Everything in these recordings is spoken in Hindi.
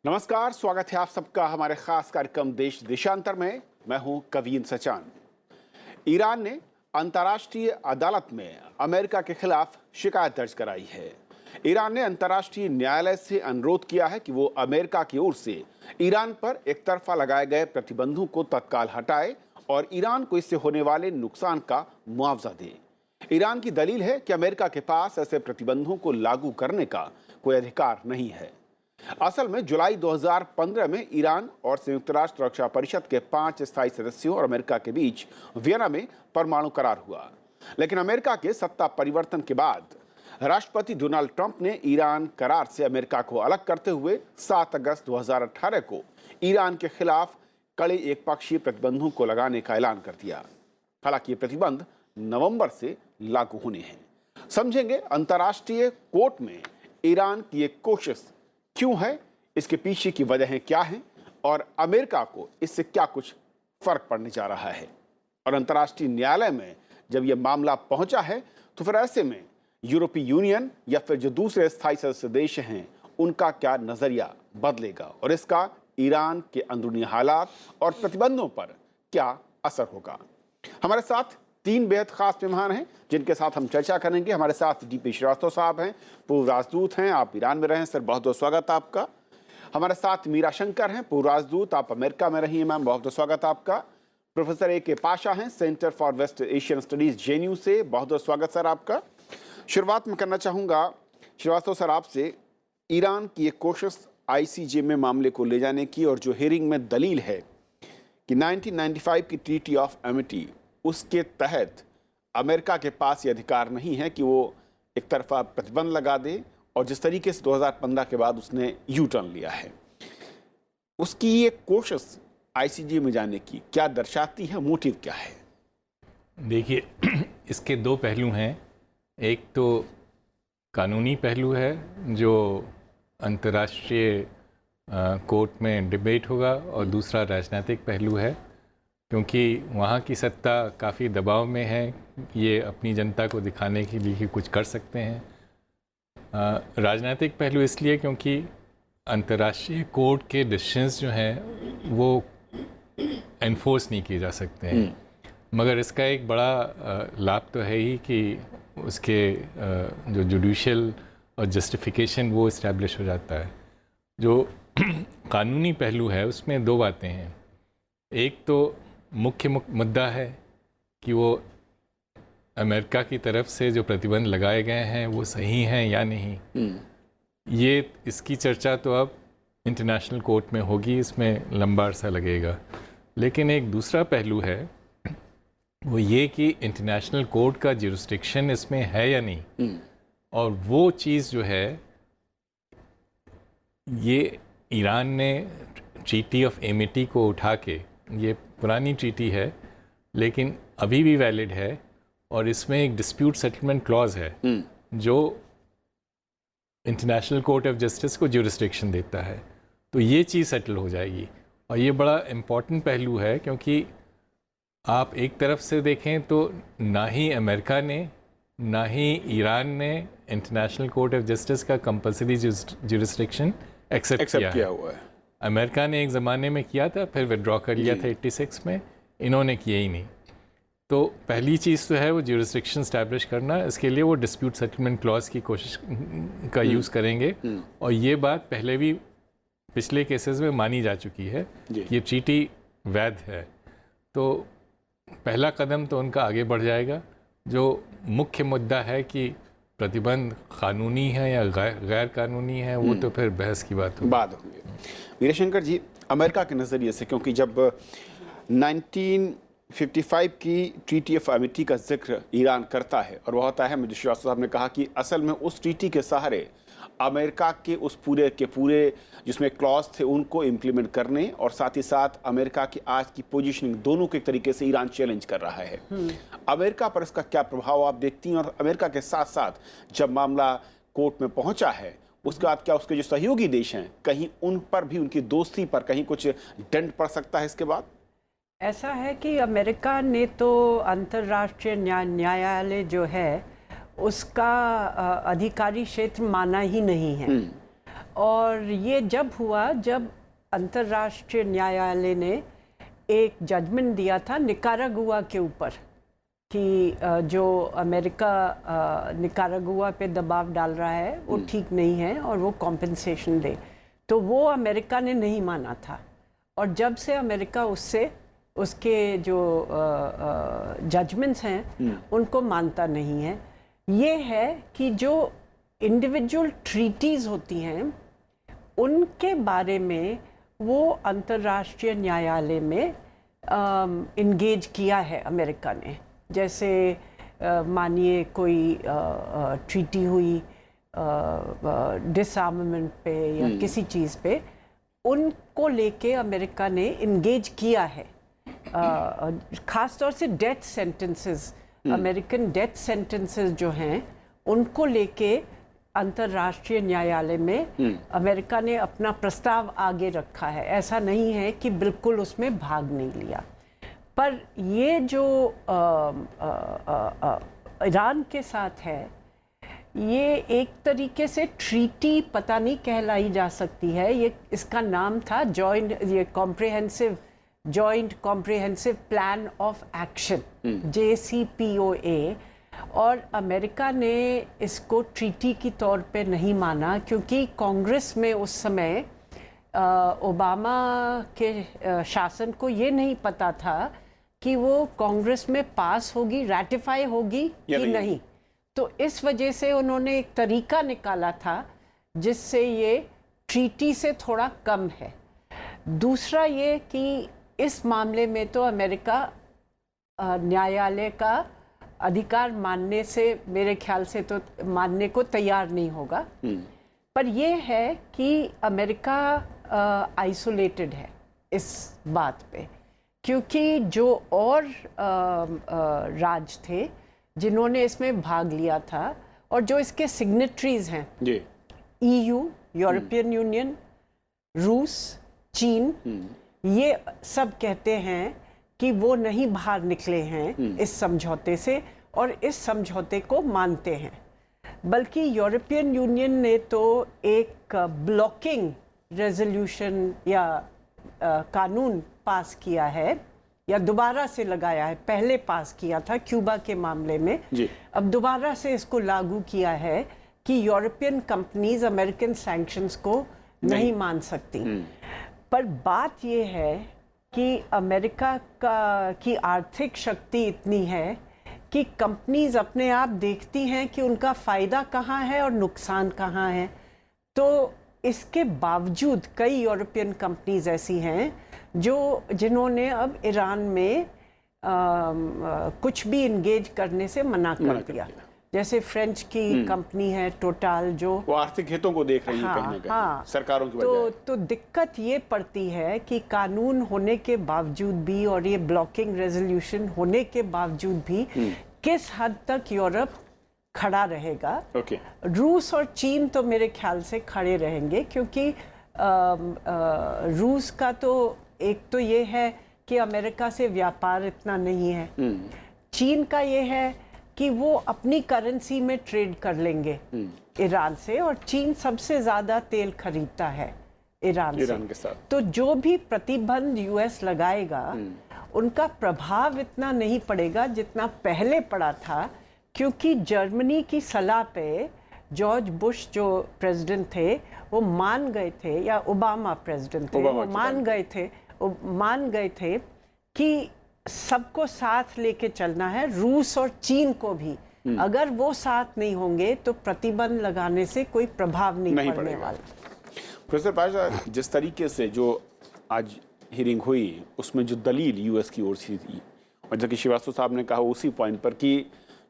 नमस्कार, स्वागत है आप सबका हमारे खास कार्यक्रम देश देशांतर में। मैं हूं कवीन सचान। ईरान ने अंतर्राष्ट्रीय अदालत में अमेरिका के खिलाफ शिकायत दर्ज कराई है। ईरान ने अंतर्राष्ट्रीय न्यायालय से अनुरोध किया है कि वो अमेरिका की ओर से ईरान पर एक तरफा लगाए गए प्रतिबंधों को तत्काल हटाए और ईरान को इससे होने वाले नुकसान का मुआवजा दे। ईरान की दलील है कि अमेरिका के पास ऐसे प्रतिबंधों को लागू करने का कोई अधिकार नहीं है। असल में जुलाई 2015 में ईरान और संयुक्त राष्ट्र रक्षा परिषद के 5 स्थायी सदस्यों और अमेरिका के बीच वियना में परमाणु करार हुआ, लेकिन अमेरिका के सत्ता परिवर्तन के बाद राष्ट्रपति डोनाल्ड ट्रंप ने ईरान करार से अमेरिका को अलग करते हुए 7 अगस्त 2018 को ईरान के खिलाफ कड़े एकपक्षीय प्रतिबंधों को लगाने का ऐलान कर दिया। हालांकि ये प्रतिबंध नवंबर से लागू होने हैं। समझेंगे अंतर्राष्ट्रीय कोर्ट में ईरान की एक कोशिश क्यों है, इसके पीछे की वजहें क्या हैं और अमेरिका को इससे क्या कुछ फर्क पड़ने जा रहा है। और अंतर्राष्ट्रीय न्यायालय में जब यह मामला पहुंचा है तो फिर ऐसे में यूरोपीय यूनियन या फिर जो दूसरे स्थायी सदस्य देश हैं उनका क्या नजरिया बदलेगा और इसका ईरान के अंदरूनी हालात और प्रतिबंधों पर क्या असर होगा। हमारे साथ 3 बेहद खास मेहमान हैं जिनके साथ हम चर्चा करेंगे। हमारे साथ डीपी श्रीवास्तव साहब हैं, पूर्व राजदूत हैं, आप ईरान में रहे हैं सर, बहुत बहुत स्वागत आपका। हमारे साथ मीरा शंकर हैं, पूर्व राजदूत, आप अमेरिका में रही हैं मैम, बहुत बहुत स्वागत आपका। Professor A K. पाशा हैं, centre for West Asian studies JNU से, बहुत बहुत स्वागत सर आपका। शुरुआत में करना चाहूँगा श्रीवास्तव सर आपसे, ईरान की एक कोशिश ICJ में मामले को ले जाने की और जो हियरिंग में दलील है कि 1995 की ट्रीटी ऑफ एमिटी उसके तहत अमेरिका के पास ये अधिकार नहीं है कि वो एक तरफा प्रतिबंध लगा दे, और जिस तरीके से 2015 के बाद उसने यू टर्न लिया है, उसकी ये कोशिश ICJ में जाने की क्या दर्शाती है, मोटिव क्या है? देखिए, इसके 2 पहलू हैं। एक तो कानूनी पहलू है जो अंतर्राष्ट्रीय कोर्ट में डिबेट होगा, और दूसरा राजनीतिक पहलू है क्योंकि वहाँ की सत्ता काफ़ी दबाव में है, ये अपनी जनता को दिखाने के लिए कुछ कर सकते हैं। राजनीतिक पहलू इसलिए क्योंकि अंतर्राष्ट्रीय कोर्ट के डिसीजंस जो हैं वो एनफोर्स नहीं किए जा सकते हैं, मगर इसका एक बड़ा लाभ तो है ही कि उसके जो जुडिशियल और जस्टिफिकेशन वो इस्टेब्लिश हो जाता है। जो कानूनी पहलू है उसमें 2 बातें हैं। एक तो मुख्य मुद्दा है कि वो अमेरिका की तरफ से जो प्रतिबंध लगाए गए हैं वो सही हैं या नहीं। ये इसकी चर्चा तो अब इंटरनेशनल कोर्ट में होगी, इसमें लंबा अरसा लगेगा। लेकिन एक दूसरा पहलू है वो ये कि इंटरनेशनल कोर्ट का ज्यूरिसडिक्शन इसमें है या नहीं, और वो चीज़ जो है ये ईरान ने ट्रीटी ऑफ एमिटी को उठा के, ये पुरानी ट्रीटी है लेकिन अभी भी वैलिड है, और इसमें एक डिस्प्यूट सेटलमेंट क्लॉज है जो इंटरनेशनल कोर्ट ऑफ जस्टिस को ज्यूरिसडिक्शन देता है। तो ये चीज़ सेटल हो जाएगी, और ये बड़ा इम्पॉर्टेंट पहलू है क्योंकि आप एक तरफ से देखें तो ना ही अमेरिका ने ना ही ईरान ने इंटरनेशनल कोर्ट ऑफ जस्टिस का कंपल्सरी ज्यूरिसडिक्शन एक्सेप्ट किया हुआ है। अमेरिका ने एक ज़माने में किया था, फिर विड्रॉ कर लिया था 86 में, इन्होंने किया ही नहीं। तो पहली चीज़ तो है वो ज्यूरिसडिक्शन स्टैब्लिश करना, इसके लिए वो डिस्प्यूट सेटलमेंट क्लॉज की कोशिश का यूज़ करेंगे, और ये बात पहले भी पिछले केसेस में मानी जा चुकी है, ये ट्रीटी वैध है। तो पहला कदम तो उनका आगे बढ़ जाएगा। जो मुख्य मुद्दा है कि प्रतिबंध कानूनी है या गैर कानूनी है, वो तो फिर बहस की बात होगी। वीर शंकर जी, अमेरिका के नज़रिए से, क्योंकि जब 1955 की ट्रीटी ऑफ एमिटी का जिक्र ईरान करता है और वह होता है, मुझे श्रीवास्तव साहब ने कहा कि असल में उस ट्रीटी के सहारे अमेरिका के उस पूरे जिसमें क्लॉज थे उनको इम्प्लीमेंट करने, और साथ ही साथ अमेरिका की आज की पोजीशनिंग, दोनों के तरीके से ईरान चैलेंज कर रहा है। अमेरिका पर इसका क्या प्रभाव आप देखती हैं, और अमेरिका के साथ साथ जब मामला कोर्ट में पहुंचा है उसके बाद क्या उसके जो सहयोगी देश हैं कहीं उन पर भी, उनकी दोस्ती पर कहीं कुछ डेंट पड़ सकता है इसके बाद? ऐसा है कि अमेरिका ने तो अंतर्राष्ट्रीय न्यायालय जो है उसका अधिकारी क्षेत्र माना ही नहीं है। और ये जब हुआ जब अंतर्राष्ट्रीय न्यायालय ने एक जजमेंट दिया था निकारागुआ के ऊपर कि जो अमेरिका निकारागुआ पे दबाव डाल रहा है वो ठीक नहीं है और वो कॉम्पेंसेशन दे। तो वो अमेरिका ने नहीं माना था और जब से अमेरिका उसके जो जजमेंट्स हैं उनको मानता नहीं है। ये है कि जो इंडिविजुअल ट्रीटीज़ होती हैं उनके बारे में वो अंतर्राष्ट्रीय न्यायालय में इंगेज किया है अमेरिका ने। जैसे मानिए कोई ट्रीटी हुई डिसआर्ममेंट पे या किसी चीज़ पे, उनको लेके अमेरिका ने इंगेज किया है। ख़ास तौर से death sentences, American death sentences जो हैं उनको लेके अंतर्राष्ट्रीय न्यायालय में अमेरिका ने अपना प्रस्ताव आगे रखा है। ऐसा नहीं है कि बिल्कुल उसमें भाग नहीं लिया। पर ये जो ईरान के साथ है, ये एक तरीके से ट्रीटी पता नहीं कहलाई जा सकती है। ये इसका नाम था joint comprehensive plan of action, JCPOA, और अमेरिका ने इसको ट्रीटी की तौर पे नहीं माना क्योंकि कांग्रेस में उस समय ओबामा के शासन को ये नहीं पता था कि वो कांग्रेस में पास होगी, रैटिफाई होगी कि नहीं। तो इस वजह से उन्होंने एक तरीका निकाला था जिससे ये ट्रीटी से थोड़ा कम है। दूसरा ये कि इस मामले में तो अमेरिका न्यायालय का अधिकार मानने से, मेरे ख्याल से तो मानने को तैयार नहीं होगा। पर ये है कि अमेरिका आइसोलेटेड है इस बात पे, क्योंकि जो और राज्य थे जिन्होंने इसमें भाग लिया था और जो इसके सिग्नेटरीज हैं, EU, यूरोपियन यूनियन, रूस, चीन, ये सब कहते हैं कि वो नहीं बाहर निकले हैं इस समझौते से और इस समझौते को मानते हैं। बल्कि यूरोपियन यूनियन ने तो एक ब्लॉकिंग रेजोल्यूशन या कानून पास किया है या दोबारा से लगाया है। पहले पास किया था क्यूबा के मामले में, अब दोबारा से इसको लागू किया है कि यूरोपियन कंपनीज अमेरिकन सैंक्शंस को नहीं मान सकती। पर बात ये है कि अमेरिका की आर्थिक शक्ति इतनी है कि कंपनीज अपने आप देखती हैं कि उनका फ़ायदा कहाँ है और नुकसान कहाँ है। तो इसके बावजूद कई यूरोपियन कंपनीज ऐसी हैं जिन्होंने अब ईरान में कुछ भी इंगेज करने से मना कर दिया। जैसे फ्रेंच की कंपनी है टोटाल, जो वो आर्थिक हितों को देख रही है कहीं ना कहीं सरकारों की वजह। तो दिक्कत ये पड़ती है कि कानून होने के बावजूद भी और ये ब्लॉकिंग रेजोल्यूशन होने के बावजूद भी किस हद तक यूरोप खड़ा रहेगा। रूस और चीन तो मेरे ख्याल से खड़े रहेंगे, क्योंकि रूस का तो एक तो ये है कि अमेरिका से व्यापार इतना नहीं है। चीन का ये है कि वो अपनी करेंसी में ट्रेड कर लेंगे ईरान से, और चीन सबसे ज्यादा तेल खरीदता है ईरान के साथ। तो जो भी प्रतिबंध यूएस लगाएगा उनका प्रभाव इतना नहीं पड़ेगा जितना पहले पड़ा था, क्योंकि जर्मनी की सलाह पे जॉर्ज बुश जो प्रेसिडेंट थे वो मान गए थे, या ओबामा प्रेसिडेंट थे, वो मान गए थे कि सबको साथ लेके चलना है, रूस और चीन को भी। अगर वो साथ नहीं होंगे तो प्रतिबंध लगाने से कोई प्रभाव नहीं पड़ने वाला। प्रोफेसर पाशा, जिस तरीके से जो आज हियरिंग हुई उसमें जो दलील यूएस की ओर से थी, और जबकि श्रीवास्तव साहब ने कहा उसी पॉइंट पर कि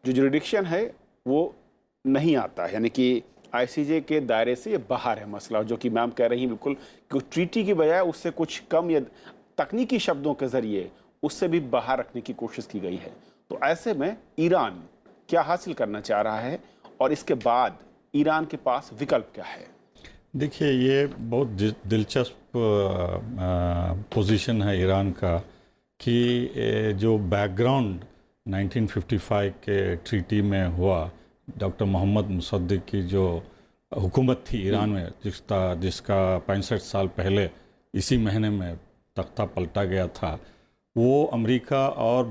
जो जुरिडिक्शन है वो नहीं आता है, यानी कि आईसीजे के दायरे से ये बाहर है मसला, जो कि मैम कह रही हैं बिल्कुल कि ट्रीटी की बजाय उससे कुछ कम या तकनीकी शब्दों के जरिए उससे भी बाहर रखने की कोशिश की गई है। तो ऐसे में ईरान क्या हासिल करना चाह रहा है और इसके बाद ईरान के पास विकल्प क्या है? देखिए, ये बहुत दिलचस्प पोजीशन है ईरान का कि जो बैकग्राउंड 1955 के ट्रीटी में हुआ, डॉक्टर मोहम्मद मुसद्दिक की जो हुकूमत थी ईरान में, जिसका 65 साल पहले इसी महीने में तख्ता पलटा गया था, वो अमेरिका और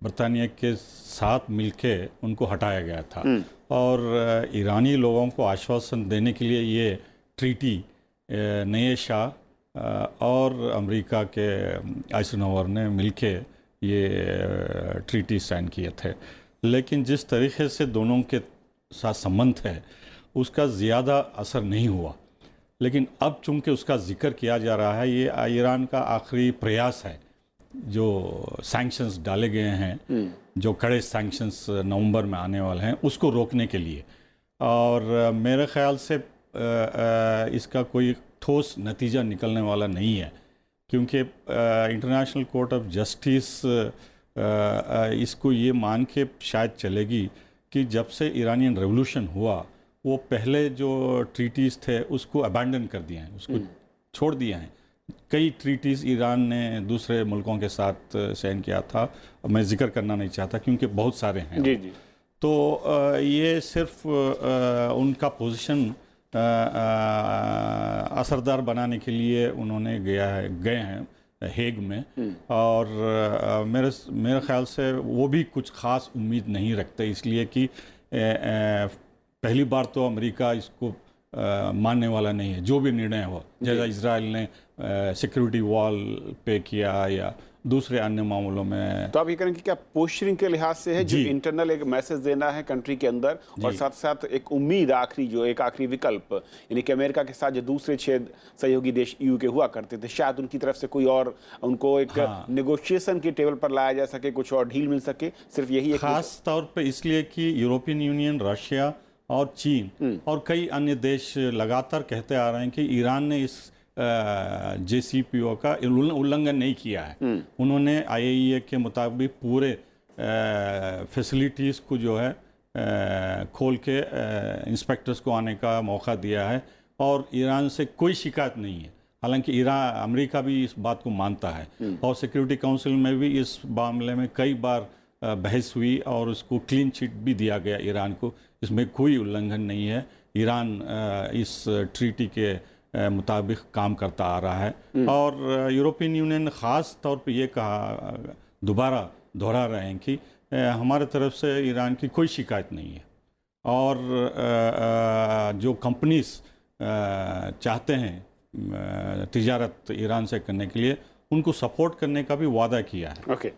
बरतानिया के साथ मिलके उनको हटाया गया था। और ईरानी लोगों को आश्वासन देने के लिए ये ट्रीटी नए शाह और अमेरिका के आइजनहोवर ने मिलके ये ट्रीटी साइन किए थे। लेकिन जिस तरीके से दोनों के साथ संबंध है उसका ज़्यादा असर नहीं हुआ। लेकिन अब चूंकि उसका जिक्र किया जा रहा है, ये ईरान का आखिरी प्रयास है। जो सैंक्शंस डाले गए हैं, जो कड़े सैंक्शंस नवंबर में आने वाले हैं, उसको रोकने के लिए। और मेरे ख्याल से इसका कोई ठोस नतीजा निकलने वाला नहीं है, क्योंकि इंटरनेशनल कोर्ट ऑफ जस्टिस इसको ये मान के शायद चलेगी कि जब से ईरानियन रेवोल्यूशन हुआ, वो पहले जो ट्रीटीज़ थे उसको अबैंडन कर दिए हैं, उसको छोड़ दिए हैं। कई ट्रीटीज़ ईरान ने दूसरे मुल्कों के साथ साइन किया था, मैं जिक्र करना नहीं चाहता क्योंकि बहुत सारे हैं। जी जी। तो ये सिर्फ उनका पोजीशन असरदार बनाने के लिए उन्होंने गए हैं हेग में। और मेरे ख्याल से वो भी कुछ ख़ास उम्मीद नहीं रखते, इसलिए कि पहली बार तो अमेरिका इसको मानने वाला नहीं है, जो भी निर्णय हो। जैसा इजराइल ने सिक्योरिटी वॉल पे किया या दूसरे अन्य मामलों में। तो आप ये करें कि क्या पोस्चरिंग के लिहाज से है, जो इंटरनल एक मैसेज देना है कंट्री के अंदर, और साथ साथ एक उम्मीद आखिरी विकल्प, यानी कि अमेरिका के साथ जो दूसरे 6 सहयोगी देश ईयू के हुआ करते थे, शायद उनकी तरफ से कोई और उनको एक नेगोशिएशन के टेबल पर लाया जा सके, कुछ और ढील मिल सके, सिर्फ यही एक खास तौर पर इसलिए कि यूरोपियन यूनियन, रशिया और चीन और कई अन्य देश लगातार कहते आ रहे हैं कि ईरान ने इस JCPOA का उल्लंघन नहीं किया है। उन्होंने IAEA के मुताबिक पूरे फैसिलिटीज़ को जो है खोल के इंस्पेक्टर्स को आने का मौका दिया है, और ईरान से कोई शिकायत नहीं है। हालांकि अमेरिका भी इस बात को मानता है, और सिक्योरिटी काउंसिल में भी इस मामले में कई बार बहस हुई और उसको क्लीन चिट भी दिया गया ईरान को। इसमें कोई उल्लंघन नहीं है, ईरान इस ट्रीटी के मुताबिक काम करता आ रहा है। और यूरोपियन यूनियन ने ख़ास तौर पे ये कहा, दोबारा दोहरा रहे हैं कि हमारे तरफ से ईरान की कोई शिकायत नहीं है, और जो कंपनीज चाहते हैं तिजारत ईरान से करने के लिए, उनको सपोर्ट करने का भी वादा किया है। ओके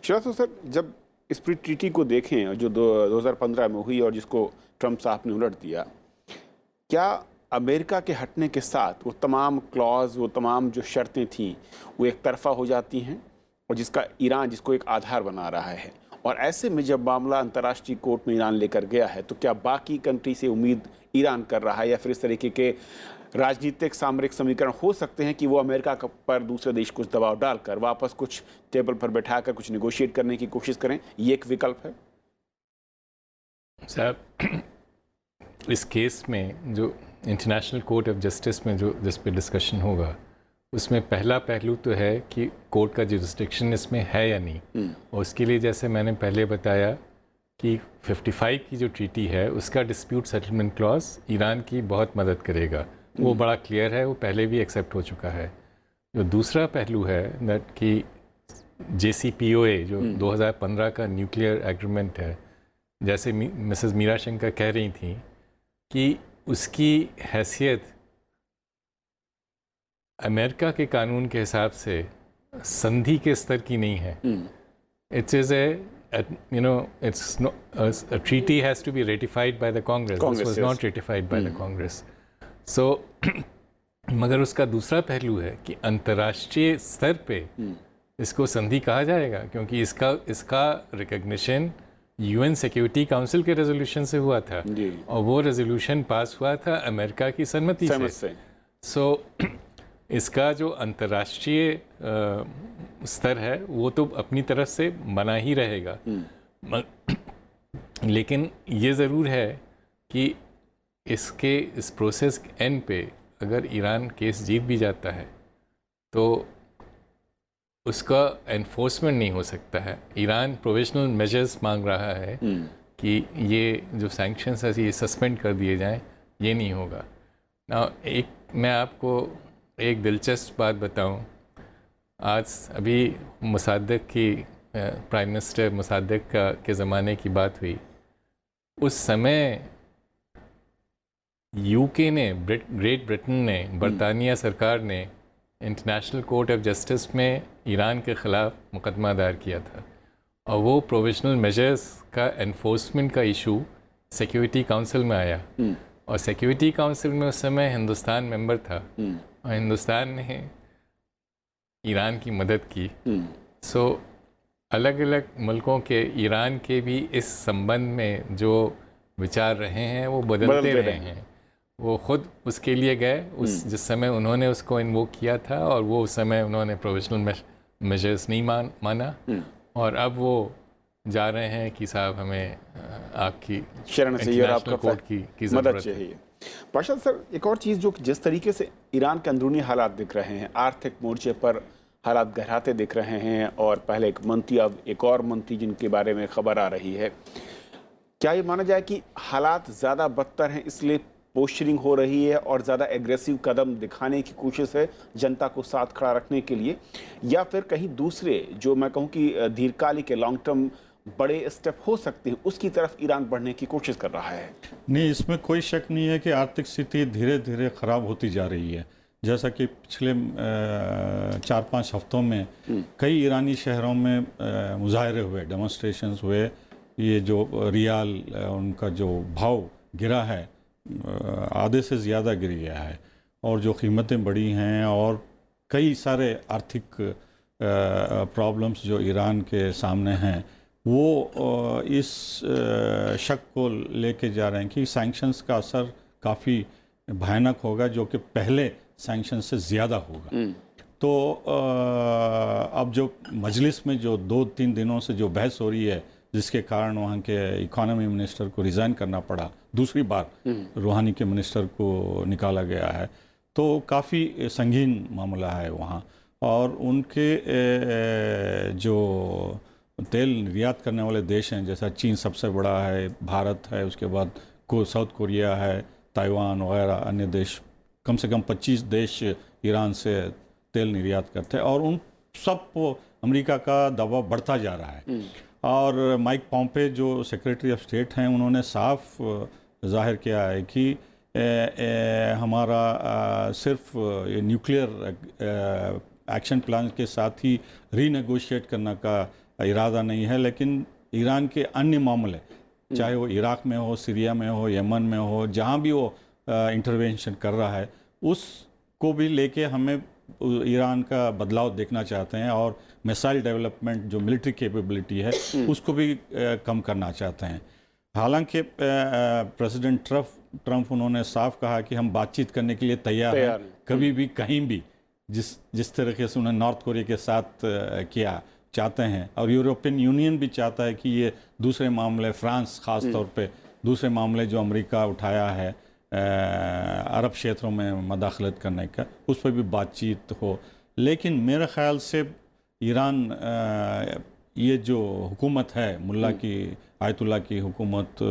श्रीवास्तव सर, जब इस पूरी ट्रीटी को देखें जो 2015 में हुई और जिसको ट्रंप साहब ने उलट दिया, क्या अमेरिका के हटने के साथ वो तमाम क्लॉज, वो तमाम जो शर्तें थीं, वो एक तरफा हो जाती हैं, और जिसका ईरान जिसको एक आधार बना रहा है? और ऐसे में जब मामला अंतर्राष्ट्रीय कोर्ट में ईरान लेकर गया है, तो क्या बाकी कंट्री से उम्मीद ईरान कर रहा है, या फिर इस तरीके के राजनीतिक सामरिक समीकरण हो सकते हैं कि वो अमेरिका पर दूसरे देश को दबाव डालकर वापस कुछ टेबल पर बैठाकर कुछ निगोशिएट करने की कोशिश करें? ये एक विकल्प है साहब। इस केस में जो इंटरनेशनल कोर्ट ऑफ जस्टिस में जो जिस पे डिस्कशन होगा, उसमें पहला पहलू तो है कि कोर्ट का जुरिस्डिक्शन इसमें है या नहीं। और उसके लिए जैसे मैंने पहले बताया कि 55 की जो ट्रीटी है, उसका डिस्प्यूट सेटलमेंट क्लॉज ईरान की बहुत मदद करेगा। वो बड़ा क्लियर है, वो पहले भी एक्सेप्ट हो चुका है। जो दूसरा पहलू है दैट कि JCPOA जो 2015 का न्यूक्लियर एग्रीमेंट है, जैसे मिसेस मीरा शंकर कह रही थी कि उसकी हैसियत अमेरिका के कानून के हिसाब से संधि के स्तर की नहीं है। It is a treaty has to be ratified by the Congress. This was not ratified by the Congress. So मगर उसका दूसरा पहलू है कि अंतर्राष्ट्रीय स्तर पे इसको संधि कहा जाएगा, क्योंकि इसका रिकग्निशन UN सिक्योरिटी काउंसिल के रेजोल्यूशन से हुआ था, और वो रेजोल्यूशन पास हुआ था अमेरिका की सहमति से। सो इसका जो अंतर्राष्ट्रीय स्तर है वो तो अपनी तरफ से बना ही रहेगा। लेकिन ये ज़रूर है कि इस प्रोसेस के एंड पे अगर ईरान केस जीत भी जाता है तो उसका एनफोर्समेंट नहीं हो सकता है। ईरान प्रोविजनल मेजर्स मांग रहा है कि ये जो सैंक्शंस है ये सस्पेंड कर दिए जाएं, ये नहीं होगा ना। मैं आपको एक दिलचस्प बात बताऊं। आज अभी मुसाद्दिक की प्राइम मिनिस्टर मुसाद्दिक के ज़माने की बात हुई। उस समय यूके ने, ग्रेट ब्रिटेन ने, बरतानिया सरकार ने इंटरनेशनल कोर्ट ऑफ जस्टिस में ईरान के ख़िलाफ़ मुकदमा दायर किया था, और वो प्रोविजनल मेजर्स का एनफोर्समेंट का इशू सिक्योरिटी काउंसिल में आया, और सिक्योरिटी काउंसिल में उस समय हिंदुस्तान मेंबर था, और हिंदुस्तान ने ईरान की मदद की। सो अलग अलग मुल्कों के, ईरान के भी इस संबंध में जो विचार रहे हैं वो बदलते रहे हैं। वो खुद उसके लिए गए उस जिस समय उन्होंने उसको इन्वोक किया था, और वो उस समय उन्होंने प्रोविजनल मेजर्स नहीं माना, और अब वो जा रहे हैं कि साहब हमें आपकी शरण चाहिए और आपका कोर्ट की मदद ज़रूरत है। चाहिए। पार्षद सर, एक और चीज़ जो जिस तरीके से ईरान के अंदरूनी हालात दिख रहे हैं, आर्थिक मोर्चे पर हालात गहराते दिख रहे हैं, और पहले एक मंत्री अब एक और मंत्री जिनके बारे में खबर आ रही है, क्या ये माना जाए कि हालात ज़्यादा बदतर हैं इसलिए पोस्चरिंग हो रही है और ज़्यादा एग्रेसिव कदम दिखाने की कोशिश है जनता को साथ खड़ा रखने के लिए, या फिर कहीं दूसरे जो मैं कहूँ कि दीर्घकालिक के लॉन्ग टर्म बड़े स्टेप हो सकते हैं उसकी तरफ ईरान बढ़ने की कोशिश कर रहा है? नहीं, इसमें कोई शक नहीं है कि आर्थिक स्थिति धीरे धीरे ख़राब होती जा रही है। जैसा कि पिछले 4-5 हफ्तों में कई ईरानी शहरों में मुजाहरे हुए, डेमोन्स्ट्रेशंस हुए। ये जो रियाल उनका जो भाव गिरा है, आधे से ज़्यादा गिर गया है, और जो कीमतें बढ़ी हैं, और कई सारे आर्थिक प्रॉब्लम्स जो ईरान के सामने हैं, वो इस शक को लेके जा रहे हैं कि सैंक्शंस का असर काफ़ी भयानक होगा, जो कि पहले सैंक्शन से ज़्यादा होगा। तो अब जो मजलिस में जो 2-3 दिनों से जो बहस हो रही है, जिसके कारण वहाँ के इकोनॉमी मिनिस्टर को रिज़ाइन करना पड़ा, दूसरी बार रूहानी के मिनिस्टर को निकाला गया है, तो काफ़ी संगीन मामला है वहाँ। और उनके जो तेल निर्यात करने वाले देश हैं, जैसा चीन सबसे बड़ा है, भारत है, उसके बाद साउथ कोरिया है, ताइवान वगैरह अन्य देश, कम से कम 25 देश ईरान से तेल निर्यात करते हैं, और उन सब को अमेरिका का दबाव बढ़ता जा रहा है। और माइक पॉम्पे जो सेक्रेटरी ऑफ स्टेट हैं, उन्होंने साफ जाहिर किया है कि हमारा सिर्फ ये न्यूक्लियर एक्शन प्लान के साथ ही रीनेगोशिएट करने का इरादा नहीं है, लेकिन ईरान के अन्य मामले, चाहे वो इराक में हो, सीरिया में हो, यमन में हो, जहाँ भी वो इंटरवेंशन कर रहा है, उसको भी लेके हमें ईरान का बदलाव देखना चाहते हैं, और मिसाइल डेवलपमेंट जो मिलिट्री कैपेबिलिटी है उसको भी कम करना चाहते हैं। हालांकि प्रेसिडेंट ट्रंप उन्होंने साफ कहा कि हम बातचीत करने के लिए तैयार हैं, कभी भी कहीं भी, जिस तरीके से उन्होंने नॉर्थ कोरिया के साथ किया चाहते हैं। और यूरोपियन यूनियन भी चाहता है कि ये दूसरे मामले, फ्रांस ख़ास तौर पे दूसरे मामले जो अमेरिका उठाया है अरब क्षेत्रों में मदाखलत करने का, उस पर भी बातचीत हो। लेकिन मेरे ख़्याल से ईरान ये जो हुकूमत है, मुल्ला की, आयतुल्ला की हुकूमत,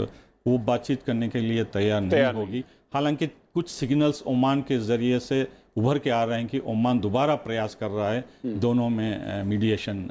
वो बातचीत करने के लिए तैयार नहीं होगी। हालांकि कुछ सिग्नल्स ओमान के ज़रिए से उभर के आ रहे हैं कि ओमान दोबारा प्रयास कर रहा है दोनों में मीडिएशन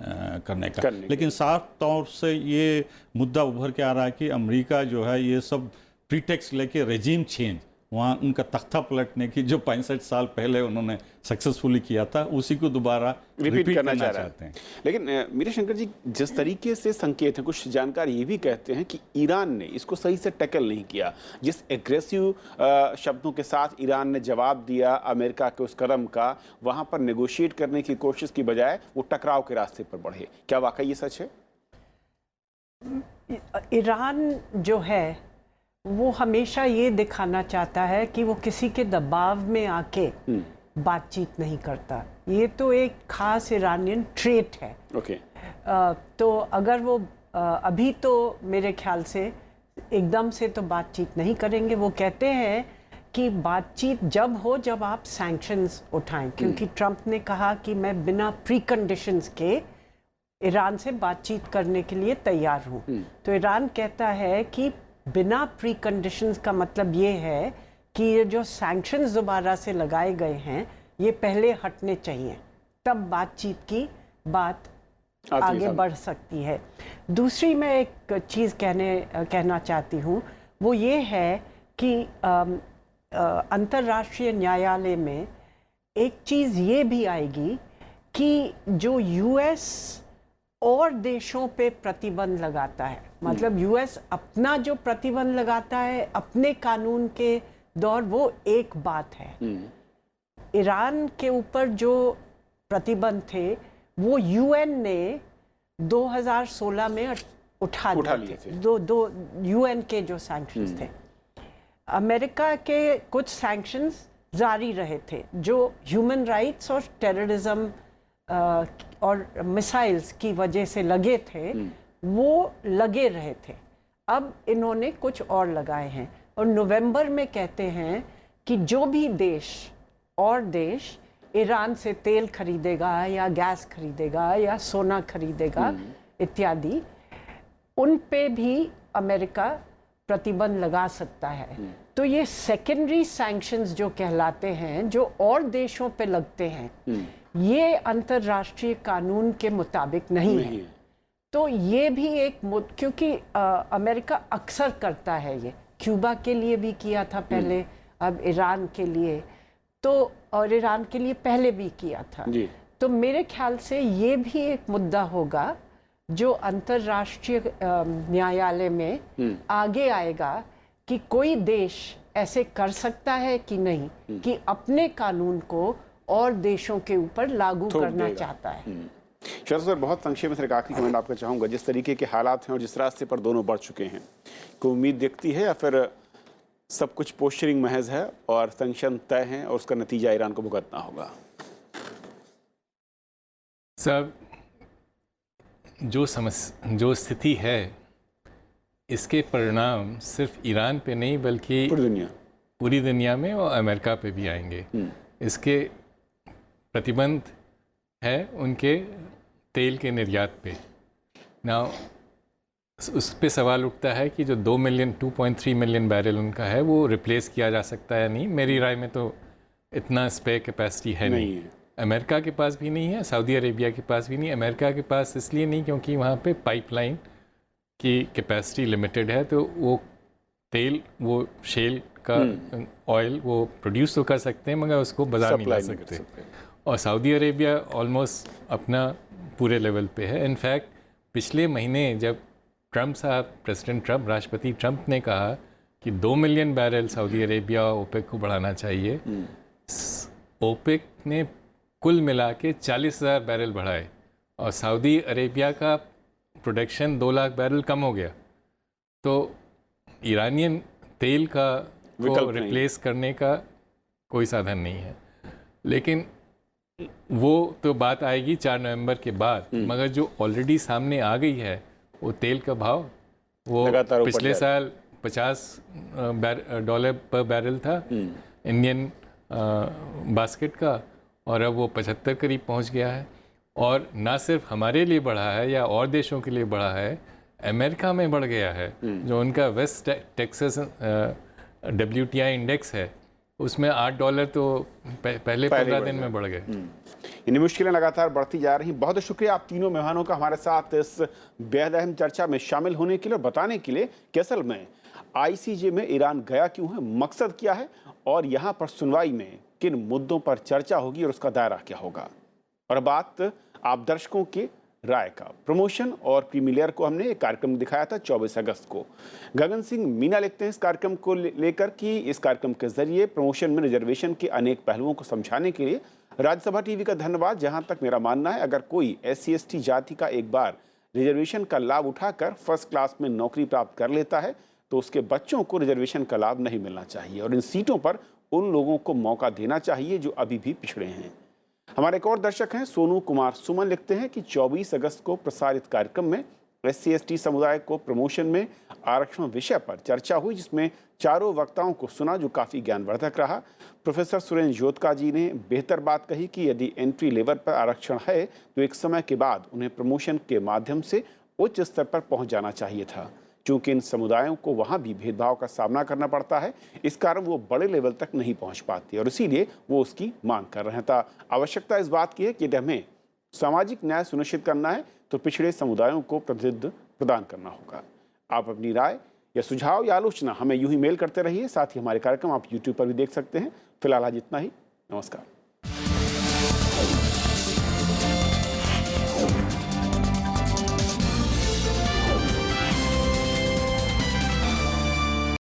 करने का। लेकिन साफ तौर से ये मुद्दा उभर के आ रहा है कि अमेरिका जो है ये सब प्रीटेक्स्ट लेके रेजिम चेंज, वहाँ उनका तख्ता पलटने की जो 65 साल पहले उन्होंने सक्सेसफुली किया था, उसी को दोबारा रिपीट करना चाहते हैं। लेकिन मीरा शंकर जी, जिस तरीके से संकेत हैं, कुछ जानकार ये भी कहते हैं कि ईरान ने इसको सही से टैकल नहीं किया। जिस एग्रेसिव शब्दों के साथ ईरान ने जवाब दिया अमेरिका के उस कदम का, वहाँ पर नेगोशिएट करने की कोशिश की बजाय वो टकराव के रास्ते पर बढ़े। क्या वाकई ये सच है? ईरान जो है वो हमेशा ये दिखाना चाहता है कि वो किसी के दबाव में आके बातचीत नहीं करता। ये तो एक खास ईरानियन ट्रेट है। तो अगर वो अभी तो मेरे ख्याल से एकदम से तो बातचीत नहीं करेंगे। वो कहते हैं कि बातचीत जब हो जब आप सैंक्शंस उठाएं, क्योंकि ट्रंप ने कहा कि मैं बिना प्री कंडीशंस के ईरान से बातचीत करने के लिए तैयार हूँ। तो ईरान कहता है कि बिना प्री कंडीशंस का मतलब ये है कि ये जो सैंक्शंस दोबारा से लगाए गए हैं ये पहले हटने चाहिए, तब बातचीत की बात आगे बढ़ सकती है। दूसरी मैं एक चीज़ कहना चाहती हूँ, वो ये है कि अंतर्राष्ट्रीय न्यायालय में एक चीज़ ये भी आएगी कि जो यूएस और देशों पे प्रतिबंध लगाता है, मतलब यूएस अपना जो प्रतिबंध लगाता है अपने कानून के दौर, वो एक बात है। ईरान के ऊपर जो प्रतिबंध थे वो यूएन ने 2016 में उठा लिए थे। दो यूएन के जो सैंक्शंस थे, अमेरिका के कुछ सैंक्शंस जारी रहे थे जो ह्यूमन राइट्स और टेररिज्म और मिसाइल्स की वजह से लगे थे, वो लगे रहे थे। अब इन्होंने कुछ और लगाए हैं और नवंबर में कहते हैं कि जो भी देश ईरान से तेल खरीदेगा या गैस खरीदेगा या सोना खरीदेगा इत्यादि, उन पे भी अमेरिका प्रतिबंध लगा सकता है। तो ये सेकेंडरी सैंक्शंस जो कहलाते हैं, जो और देशों पे लगते हैं, ये अंतर्राष्ट्रीय कानून के मुताबिक नहीं है। तो ये भी एक क्योंकि अमेरिका अक्सर करता है, ये क्यूबा के लिए भी किया था पहले, अब ईरान के लिए, तो और ईरान के लिए पहले भी किया था। तो मेरे ख्याल से ये भी एक मुद्दा होगा जो अंतर्राष्ट्रीय न्यायालय में आगे आएगा कि कोई देश ऐसे कर सकता है कि नहीं, कि अपने कानून को और देशों के ऊपर लागू करना चाहता है। शरद सर, बहुत संक्षेप में सिर्फ आखिरी कमेंट आपका चाहूँगा, जिस तरीके के हालात हैं और जिस रास्ते पर दोनों बढ़ चुके हैं, कोई उम्मीद दिखती है या फिर सब कुछ पोस्चरिंग महज है और सैंक्शन तय हैं और उसका नतीजा ईरान को भुगतना होगा? सब जो स्थिति है, इसके परिणाम सिर्फ ईरान पे नहीं बल्कि पूरी दुनिया में और अमेरिका पे भी आएंगे। इसके प्रतिबंध है उनके तेल के निर्यात पे। ना उस पे सवाल उठता है कि जो 2.3 मिलियन बैरल उनका है वो रिप्लेस किया जा सकता है नहीं। मेरी राय में तो इतना स्पेयर कैपेसिटी है नहीं। अमेरिका के पास भी नहीं है, सऊदी अरेबिया के पास भी नहीं। अमेरिका के पास इसलिए नहीं क्योंकि वहाँ पे पाइपलाइन की कैपेसिटी लिमिटेड है, तो वो तेल, वो शेल का ऑयल वो प्रोड्यूस तो कर सकते हैं मगर उसको बाजार नहीं ला सकते। और सऊदी अरेबिया ऑलमोस्ट अपना पूरे लेवल पे है। इनफैक्ट पिछले महीने जब प्रेसिडेंट ट्रंप, राष्ट्रपति ट्रंप ने कहा कि 2 million barrel Saudi Arabia OPEC को बढ़ाना चाहिए, ओपेक ने कुल मिला के 40,000 बैरल बढ़ाए और सऊदी अरेबिया का प्रोडक्शन 2 लाख बैरल कम हो गया। तो ईरानियन तेल का को रिप्लेस करने का कोई साधन नहीं है। लेकिन वो तो बात आएगी 4 नवंबर के बाद, मगर जो ऑलरेडी सामने आ गई है वो तेल का भाव वो पिछले साल $50 पर बैरल था इंडियन बास्केट का, और अब वो 75 करीब पहुंच गया है। और ना सिर्फ हमारे लिए बढ़ा है या और देशों के लिए बढ़ा है, अमेरिका में बढ़ गया है। जो उनका वेस्ट टेक्सास WTI इंडेक्स है उसमें $8 तो पहले 15 दिन में बढ़ गए। इन मुश्किलें लगातार बढ़ती जा रही। बहुत शुक्रिया आप तीनों मेहमानों का हमारे साथ इस बेहद अहम चर्चा में शामिल होने के लिए और बताने के लिए कि असल में ICJ में ईरान गया क्यों है, मकसद क्या है और यहाँ पर सुनवाई में किन मुद्दों पर चर्चा होगी और उसका दायरा क्या होगा। और बात आप दर्शकों के राय का, प्रमोशन और प्रीमियर को हमने एक कार्यक्रम दिखाया था 24 अगस्त को। गगन सिंह मीना लिखते हैं इस कार्यक्रम को लेकर कि इस कार्यक्रम के जरिए प्रमोशन में रिजर्वेशन के अनेक पहलुओं को समझाने के लिए राज्यसभा टीवी का धन्यवाद। जहां तक मेरा मानना है, अगर कोई SC/ST जाति का एक बार रिजर्वेशन का लाभ उठाकर फर्स्ट क्लास में नौकरी प्राप्त कर लेता है तो उसके बच्चों को रिजर्वेशन का लाभ नहीं मिलना चाहिए और इन सीटों पर उन लोगों को मौका देना चाहिए जो अभी भी पिछड़े हैं। हमारे एक और दर्शक हैं सोनू कुमार सुमन, लिखते हैं कि 24 अगस्त को प्रसारित कार्यक्रम में SC/ST समुदाय को प्रमोशन में आरक्षण विषय पर चर्चा हुई, जिसमें चारों वक्ताओं को सुना जो काफ़ी ज्ञानवर्धक रहा। प्रोफेसर सुरेंद्र जोतका जी ने बेहतर बात कही कि यदि एंट्री लेवल पर आरक्षण है तो एक समय के बाद उन्हें प्रमोशन के माध्यम से उच्च स्तर पर पहुंच जाना चाहिए था। चूंकि इन समुदायों को वहाँ भी भेदभाव का सामना करना पड़ता है, इस कारण वो बड़े लेवल तक नहीं पहुँच पाती और इसीलिए वो उसकी मांग कर रहे हैं। तो आवश्यकता इस बात की है कि हमें सामाजिक न्याय सुनिश्चित करना है तो पिछड़े समुदायों को प्रतिनिधित्व प्रदान करना होगा। आप अपनी राय या सुझाव या आलोचना हमें यूं ही मेल करते रहिए। साथ ही हमारे कार्यक्रम आप YouTube पर भी देख सकते हैं। फिलहाल आज इतना ही। नमस्कार।